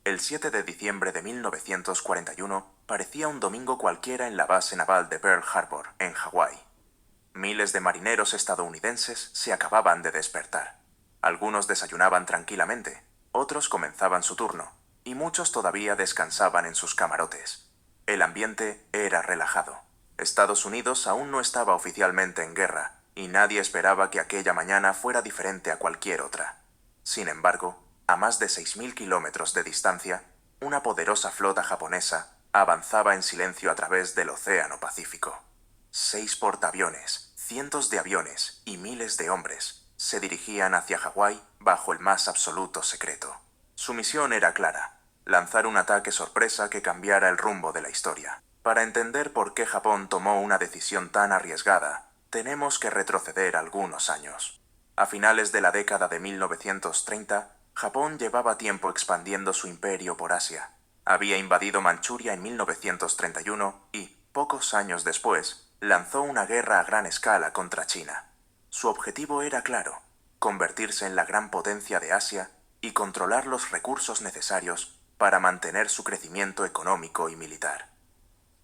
El 7 de diciembre de 1941 parecía un domingo cualquiera en la base naval de Pearl Harbor, en Hawái. Miles de marineros estadounidenses se acababan de despertar. Algunos desayunaban tranquilamente, otros comenzaban su turno, y muchos todavía descansaban en sus camarotes. El ambiente era relajado. Estados Unidos aún no estaba oficialmente en guerra, y nadie esperaba que aquella mañana fuera diferente a cualquier otra. Sin embargo, a más de 6.000 kilómetros de distancia, una poderosa flota japonesa avanzaba en silencio a través del Océano Pacífico. 6 portaaviones, cientos de aviones y miles de hombres se dirigían hacia Hawái bajo el más absoluto secreto. Su misión era clara: lanzar un ataque sorpresa que cambiara el rumbo de la historia. Para entender por qué Japón tomó una decisión tan arriesgada, tenemos que retroceder algunos años. A finales de la década de 1930, Japón llevaba tiempo expandiendo su imperio por Asia. Había invadido Manchuria en 1931 y, pocos años después, lanzó una guerra a gran escala contra China. Su objetivo era claro: convertirse en la gran potencia de Asia y controlar los recursos necesarios para mantener su crecimiento económico y militar.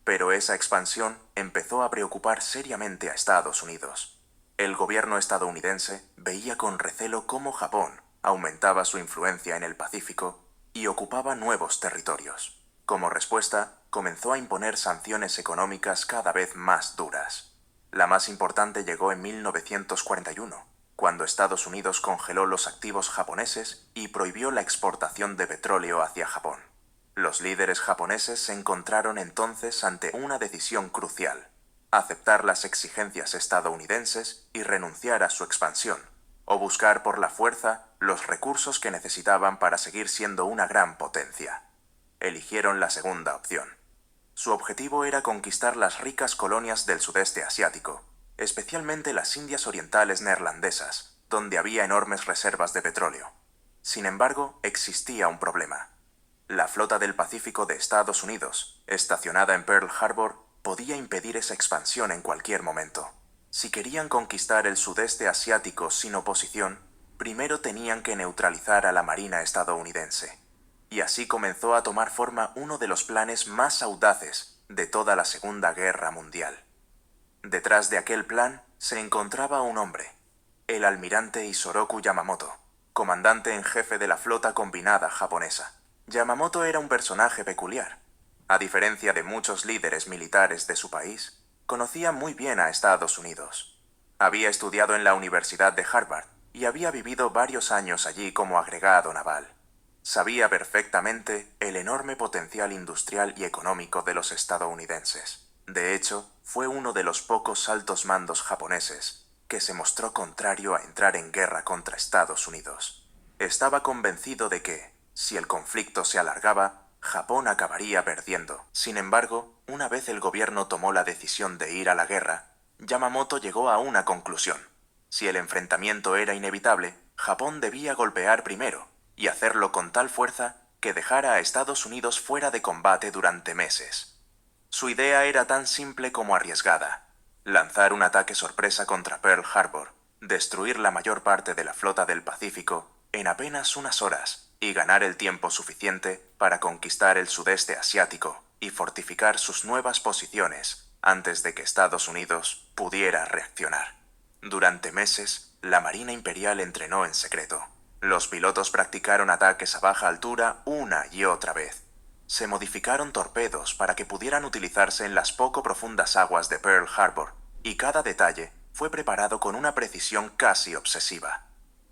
Pero esa expansión empezó a preocupar seriamente a Estados Unidos. El gobierno estadounidense veía con recelo cómo Japón aumentaba su influencia en el Pacífico y ocupaba nuevos territorios. Como respuesta, comenzó a imponer sanciones económicas cada vez más duras. La más importante llegó en 1941, cuando Estados Unidos congeló los activos japoneses y prohibió la exportación de petróleo hacia Japón. Los líderes japoneses se encontraron entonces ante una decisión crucial: aceptar las exigencias estadounidenses y renunciar a su expansión, o buscar por la fuerza los recursos que necesitaban para seguir siendo una gran potencia. Eligieron la segunda opción. Su objetivo era conquistar las ricas colonias del sudeste asiático, especialmente las Indias Orientales neerlandesas, donde había enormes reservas de petróleo. Sin embargo, existía un problema. La flota del Pacífico de Estados Unidos, estacionada en Pearl Harbor, podía impedir esa expansión en cualquier momento. Si querían conquistar el sudeste asiático sin oposición, primero tenían que neutralizar a la Marina estadounidense. Y así comenzó a tomar forma uno de los planes más audaces de toda la Segunda Guerra Mundial. Detrás de aquel plan se encontraba un hombre: el almirante Isoroku Yamamoto, comandante en jefe de la flota combinada japonesa. Yamamoto era un personaje peculiar. A diferencia de muchos líderes militares de su país, conocía muy bien a Estados Unidos. Había estudiado en la Universidad de Harvard y había vivido varios años allí como agregado naval. Sabía perfectamente el enorme potencial industrial y económico de los estadounidenses. De hecho, fue uno de los pocos altos mandos japoneses que se mostró contrario a entrar en guerra contra Estados Unidos. Estaba convencido de que, si el conflicto se alargaba, Japón acabaría perdiendo. Sin embargo, una vez el gobierno tomó la decisión de ir a la guerra, Yamamoto llegó a una conclusión: si el enfrentamiento era inevitable, Japón debía golpear primero, y hacerlo con tal fuerza que dejara a Estados Unidos fuera de combate durante meses. Su idea era tan simple como arriesgada: lanzar un ataque sorpresa contra Pearl Harbor, destruir la mayor parte de la flota del Pacífico en apenas unas horas y ganar el tiempo suficiente para conquistar el sudeste asiático y fortificar sus nuevas posiciones antes de que Estados Unidos pudiera reaccionar. Durante meses, la Marina Imperial entrenó en secreto. Los pilotos practicaron ataques a baja altura una y otra vez. Se modificaron torpedos para que pudieran utilizarse en las poco profundas aguas de Pearl Harbor, y cada detalle fue preparado con una precisión casi obsesiva.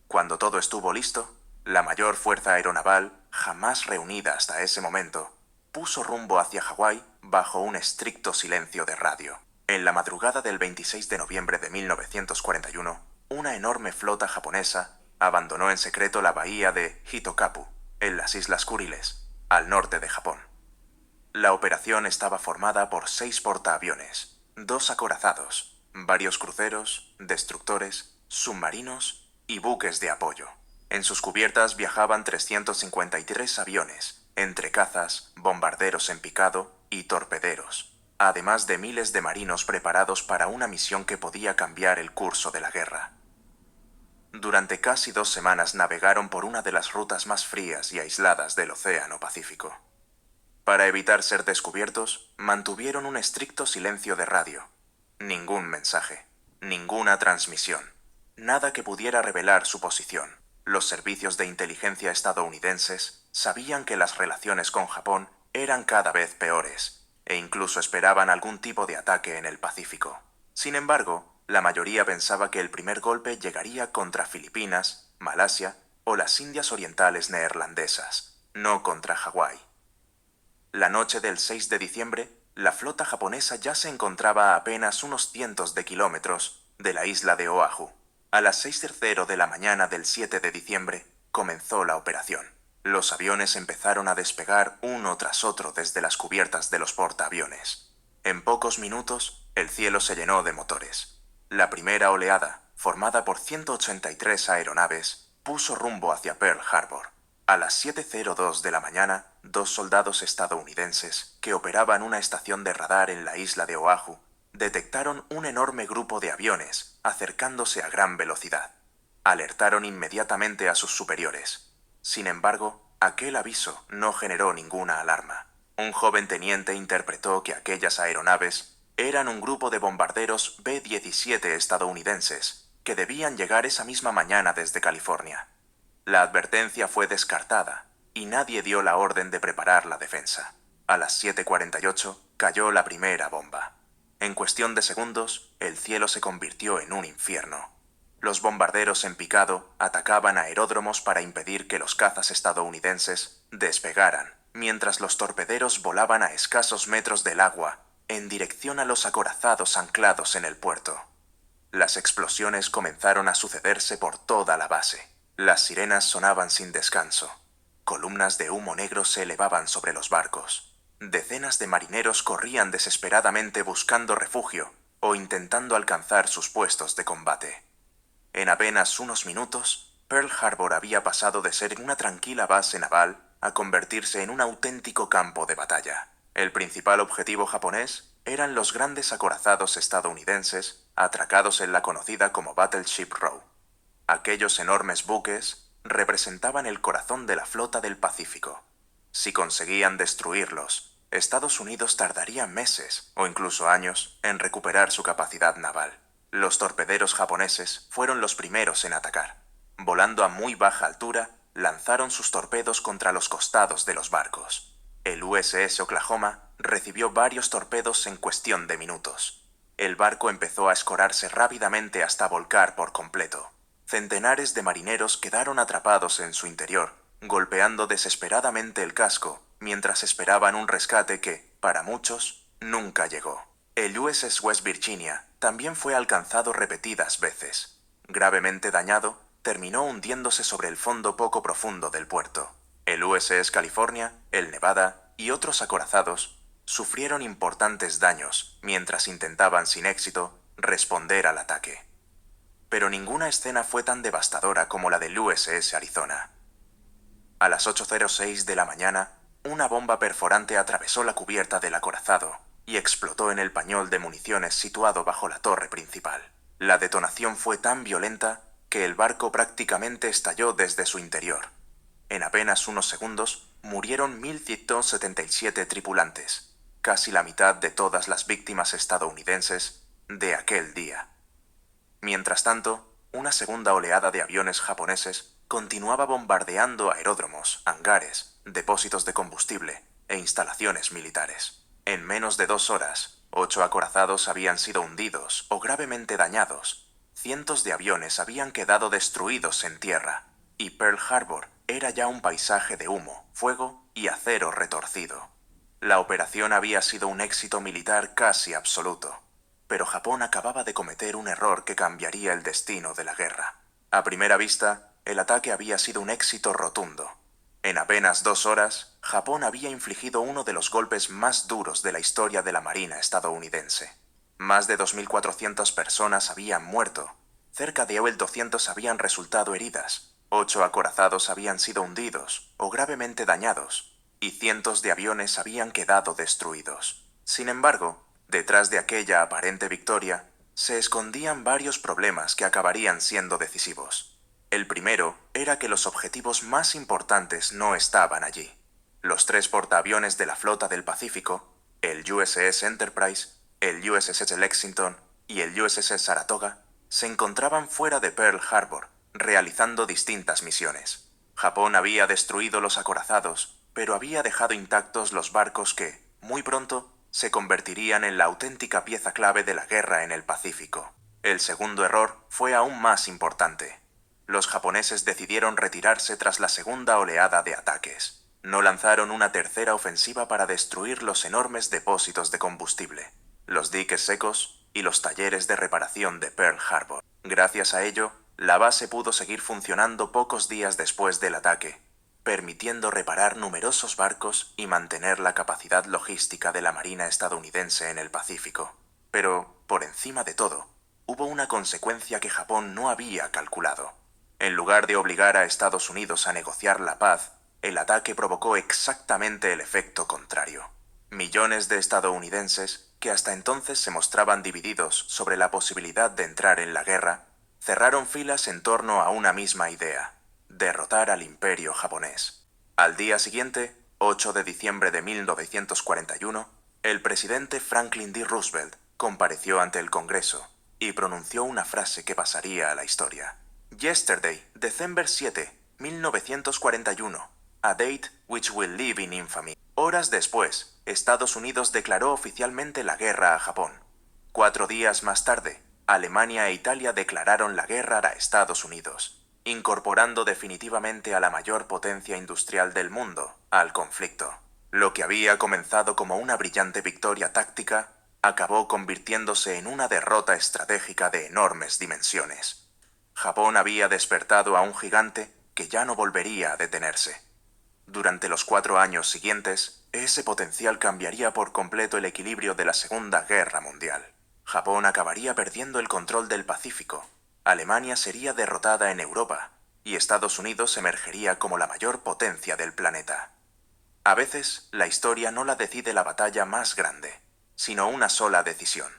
Cuando todo estuvo listo, la mayor fuerza aeronaval, jamás reunida hasta ese momento, puso rumbo hacia Hawái bajo un estricto silencio de radio. En la madrugada del 26 de noviembre de 1941, una enorme flota japonesa abandonó en secreto la bahía de Hitokapu, en las Islas Kuriles, al norte de Japón. La operación estaba formada por 6 portaaviones, 2 acorazados, varios cruceros, destructores, submarinos y buques de apoyo. En sus cubiertas viajaban 353 aviones, entre cazas, bombarderos en picado y torpederos, además de miles de marinos preparados para una misión que podía cambiar el curso de la guerra. Durante casi 2 semanas navegaron por una de las rutas más frías y aisladas del Océano Pacífico. Para evitar ser descubiertos, mantuvieron un estricto silencio de radio. Ningún mensaje, ninguna transmisión, nada que pudiera revelar su posición. Los servicios de inteligencia estadounidenses sabían que las relaciones con Japón eran cada vez peores, e incluso esperaban algún tipo de ataque en el Pacífico. Sin embargo, la mayoría pensaba que el primer golpe llegaría contra Filipinas, Malasia o las Indias Orientales neerlandesas, no contra Hawái. La noche del 6 de diciembre, la flota japonesa ya se encontraba a apenas unos cientos de kilómetros de la isla de Oahu. A las 6:00 de la mañana del 7 de diciembre comenzó la operación. Los aviones empezaron a despegar uno tras otro desde las cubiertas de los portaaviones. En pocos minutos, el cielo se llenó de motores. La primera oleada, formada por 183 aeronaves, puso rumbo hacia Pearl Harbor. A las 7:02 de la mañana, 2 soldados estadounidenses que operaban una estación de radar en la isla de Oahu detectaron un enorme grupo de aviones acercándose a gran velocidad. Alertaron inmediatamente a sus superiores. Sin embargo, aquel aviso no generó ninguna alarma. Un joven teniente interpretó que aquellas aeronaves eran un grupo de bombarderos B-17 estadounidenses que debían llegar esa misma mañana desde California. La advertencia fue descartada y nadie dio la orden de preparar la defensa. A las 7:48 cayó la primera bomba. En cuestión de segundos, el cielo se convirtió en un infierno. Los bombarderos en picado atacaban aeródromos para impedir que los cazas estadounidenses despegaran, mientras los torpederos volaban a escasos metros del agua en dirección a los acorazados anclados en el puerto. Las explosiones comenzaron a sucederse por toda la base. Las sirenas sonaban sin descanso. Columnas de humo negro se elevaban sobre los barcos. Decenas de marineros corrían desesperadamente buscando refugio o intentando alcanzar sus puestos de combate. En apenas unos minutos, Pearl Harbor había pasado de ser una tranquila base naval a convertirse en un auténtico campo de batalla. El principal objetivo japonés eran los grandes acorazados estadounidenses atracados en la conocida como Battleship Row. Aquellos enormes buques representaban el corazón de la flota del Pacífico. Si conseguían destruirlos, Estados Unidos tardaría meses o incluso años en recuperar su capacidad naval. Los torpederos japoneses fueron los primeros en atacar. Volando a muy baja altura, lanzaron sus torpedos contra los costados de los barcos. El USS Oklahoma recibió varios torpedos en cuestión de minutos. El barco empezó a escorarse rápidamente hasta volcar por completo. Centenares de marineros quedaron atrapados en su interior, golpeando desesperadamente el casco, mientras esperaban un rescate que, para muchos, nunca llegó. El USS West Virginia también fue alcanzado repetidas veces. Gravemente dañado, terminó hundiéndose sobre el fondo poco profundo del puerto. El USS California, el Nevada y otros acorazados sufrieron importantes daños mientras intentaban sin éxito responder al ataque. Pero ninguna escena fue tan devastadora como la del USS Arizona. A las 8:06 de la mañana, una bomba perforante atravesó la cubierta del acorazado y explotó en el pañol de municiones situado bajo la torre principal. La detonación fue tan violenta que el barco prácticamente estalló desde su interior. En apenas unos segundos, murieron 1.177 tripulantes, casi la mitad de todas las víctimas estadounidenses de aquel día. Mientras tanto, una segunda oleada de aviones japoneses continuaba bombardeando aeródromos, hangares, depósitos de combustible e instalaciones militares. En menos de 2 horas, 8 acorazados habían sido hundidos o gravemente dañados. Cientos de aviones habían quedado destruidos en tierra, y Pearl Harbor era ya un paisaje de humo, fuego y acero retorcido. La operación había sido un éxito militar casi absoluto. Pero Japón acababa de cometer un error que cambiaría el destino de la guerra. A primera vista, el ataque había sido un éxito rotundo. En apenas 2 horas, Japón había infligido uno de los golpes más duros de la historia de la Marina estadounidense. Más de 2.400 personas habían muerto, cerca de 1.200 habían resultado heridas, 8 acorazados habían sido hundidos o gravemente dañados, y cientos de aviones habían quedado destruidos. Sin embargo, detrás de aquella aparente victoria, se escondían varios problemas que acabarían siendo decisivos. El primero era que los objetivos más importantes no estaban allí. Los 3 portaaviones de la flota del Pacífico, el USS Enterprise, el USS Lexington y el USS Saratoga, se encontraban fuera de Pearl Harbor, realizando distintas misiones. Japón había destruido los acorazados, pero había dejado intactos los barcos que, muy pronto, se convertirían en la auténtica pieza clave de la guerra en el Pacífico. El segundo error fue aún más importante. Los japoneses decidieron retirarse tras la segunda oleada de ataques. No lanzaron una tercera ofensiva para destruir los enormes depósitos de combustible, los diques secos y los talleres de reparación de Pearl Harbor. Gracias a ello, la base pudo seguir funcionando pocos días después del ataque, permitiendo reparar numerosos barcos y mantener la capacidad logística de la Marina estadounidense en el Pacífico. Pero, por encima de todo, hubo una consecuencia que Japón no había calculado. En lugar de obligar a Estados Unidos a negociar la paz, el ataque provocó exactamente el efecto contrario. Millones de estadounidenses, que hasta entonces se mostraban divididos sobre la posibilidad de entrar en la guerra, cerraron filas en torno a una misma idea: derrotar al imperio japonés. Al día siguiente, 8 de diciembre de 1941, el presidente Franklin D. Roosevelt compareció ante el Congreso y pronunció una frase que pasaría a la historia. Yesterday, December 7, 1941, a date which will live in infamy. Horas después, Estados Unidos declaró oficialmente la guerra a Japón. 4 días más tarde, Alemania e Italia declararon la guerra a Estados Unidos, incorporando definitivamente a la mayor potencia industrial del mundo al conflicto. Lo que había comenzado como una brillante victoria táctica acabó convirtiéndose en una derrota estratégica de enormes dimensiones. Japón había despertado a un gigante que ya no volvería a detenerse. Durante los 4 años siguientes, ese potencial cambiaría por completo el equilibrio de la Segunda Guerra Mundial. Japón acabaría perdiendo el control del Pacífico, Alemania sería derrotada en Europa y Estados Unidos emergería como la mayor potencia del planeta. A veces, la historia no la decide la batalla más grande, sino una sola decisión.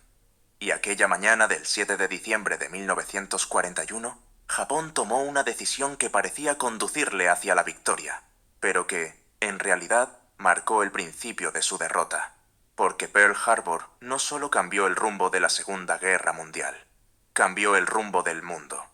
Y aquella mañana del 7 de diciembre de 1941, Japón tomó una decisión que parecía conducirle hacia la victoria, pero que, en realidad, marcó el principio de su derrota. Porque Pearl Harbor no solo cambió el rumbo de la Segunda Guerra Mundial, cambió el rumbo del mundo.